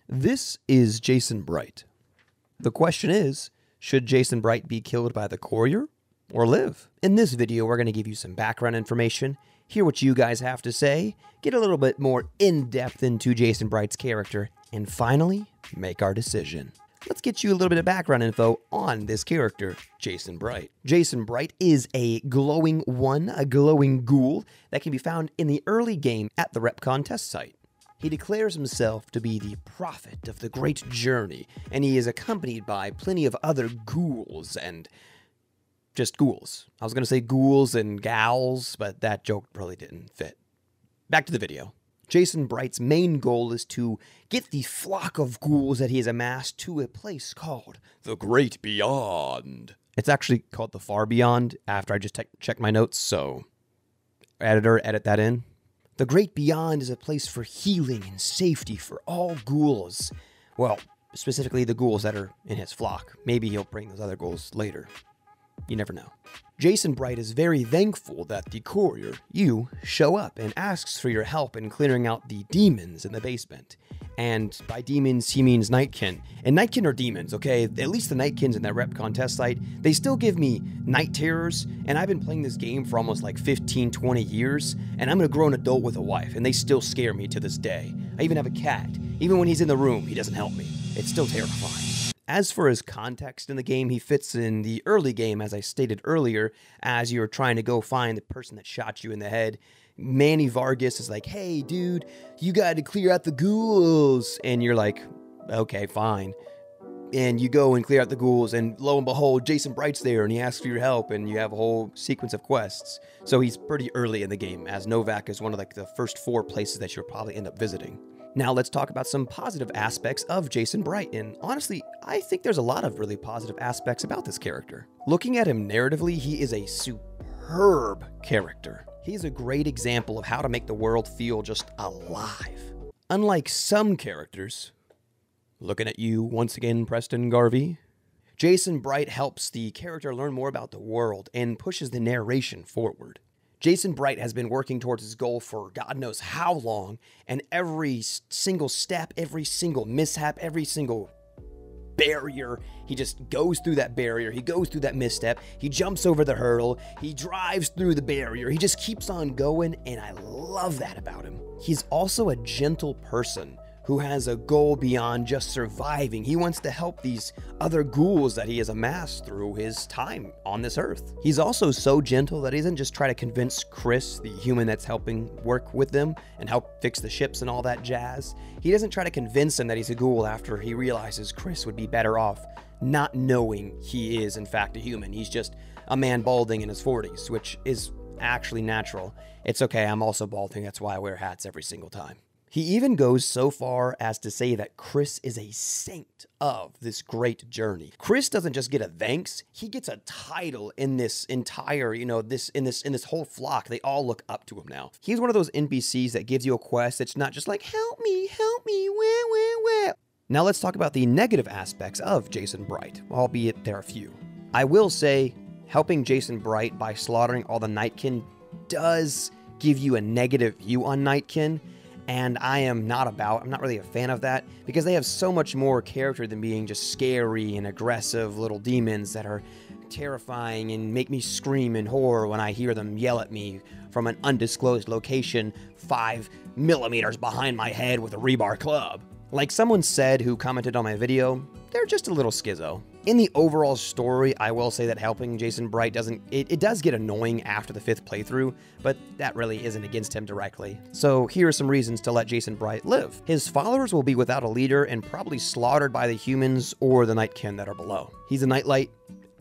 This is Jason Bright. The question is, should Jason Bright be killed by the courier or live? In this video, we're going to give you some background information, hear what you guys have to say, get a little bit more in-depth into Jason Bright's character, and finally, make our decision. Let's get you a little bit of background info on this character, Jason Bright. Jason Bright is a glowing ghoul that can be found in the early game at the RepCon test site. He declares himself to be the prophet of the great journey, and he is accompanied by plenty of other ghouls and just ghouls. I was going to say ghouls and gals, but that joke probably didn't fit. Back to the video. Jason Bright's main goal is to get the flock of ghouls that he has amassed to a place called the Great Beyond. It's actually called the Far Beyond after I just checked my notes, so editor, edit that in. The Great Beyond is a place for healing and safety for all ghouls. Well, specifically the ghouls that are in his flock. Maybe he'll bring those other ghouls later. You never know. Jason Bright is very thankful that the courier, you, show up and asks for your help in clearing out the demons in the basement. And by demons, he means Nightkin. And Nightkin are demons, okay? At least the Nightkins in that RepCon test site, they still give me night terrors, and I've been playing this game for almost like 15, 20 years, and I'm a grown adult with a wife, and they still scare me to this day. I even have a cat. Even when he's in the room, he doesn't help me. It's still terrifying. As for his context in the game, he fits in the early game, as I stated earlier, as you're trying to go find the person that shot you in the head. Manny Vargas is like, hey, dude, you got to clear out the ghouls. And you're like, okay, fine. And you go and clear out the ghouls, and lo and behold, Jason Bright's there, and he asks for your help, and you have a whole sequence of quests. So he's pretty early in the game, as Novak is one of like the first 4 places that you'll probably end up visiting. Now let's talk about some positive aspects of Jason Bright, and honestly, I think there's a lot of really positive aspects about this character. Looking at him narratively, he is a superb character. He's a great example of how to make the world feel just alive. Unlike some characters, looking at you once again, Preston Garvey, Jason Bright helps the character learn more about the world and pushes the narration forward. Jason Bright has been working towards his goal for God knows how long, and every single step, every single mishap, every single barrier, he just goes through that barrier, he goes through that misstep, he jumps over the hurdle, he drives through the barrier, he just keeps on going, and I love that about him. He's also a gentle person who has a goal beyond just surviving. He wants to help these other ghouls that he has amassed through his time on this earth. He's also so gentle that he doesn't just try to convince Chris, the human that's helping work with them and help fix the ships and all that jazz. He doesn't try to convince him that he's a ghoul after he realizes Chris would be better off not knowing he is in fact a human. He's just a man balding in his 40s, which is actually natural. It's okay, I'm also balding, that's why I wear hats every single time. He even goes so far as to say that Chris is a saint of this great journey. Chris doesn't just get a thanks, he gets a title in this entire, in this whole flock. They all look up to him now. He's one of those NPCs that gives you a quest that's not just like, help me, where. Now let's talk about the negative aspects of Jason Bright, albeit there are few. I will say, helping Jason Bright by slaughtering all the Nightkin does give you a negative view on Nightkin. And I'm not really a fan of that, because they have so much more character than being just scary and aggressive little demons that are terrifying and make me scream in horror when I hear them yell at me from an undisclosed location 5 millimeters behind my head with a rebar club. Like someone said who commented on my video, they're just a little schizo. In the overall story, I will say that helping Jason Bright does get annoying after the 5th playthrough, but that really isn't against him directly. So here are some reasons to let Jason Bright live. His followers will be without a leader and probably slaughtered by the humans or the Nightkin that are below. He's a nightlight,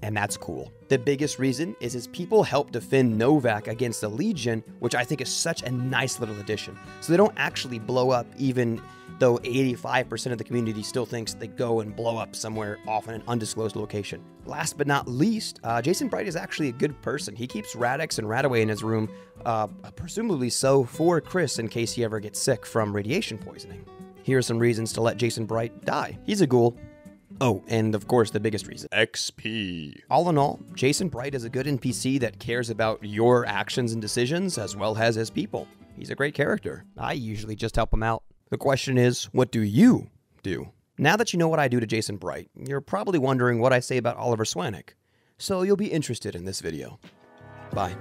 and that's cool. The biggest reason is his people help defend Novak against the Legion, which I think is such a nice little addition. So they don't actually blow up, even though 85% of the community still thinks they go and blow up somewhere off in an undisclosed location. Last but not least, Jason Bright is actually a good person. He keeps Radix and Radaway in his room, presumably so for Chris in case he ever gets sick from radiation poisoning. Here are some reasons to let Jason Bright die. He's a ghoul. Oh, and of course the biggest reason, XP. All in all, Jason Bright is a good NPC that cares about your actions and decisions as well as his people. He's a great character. I usually just help him out. The question is, what do you do. Now that you know what I do to Jason Bright, you're probably wondering what I say about Oliver Swanek, so you'll be interested in this video. Bye.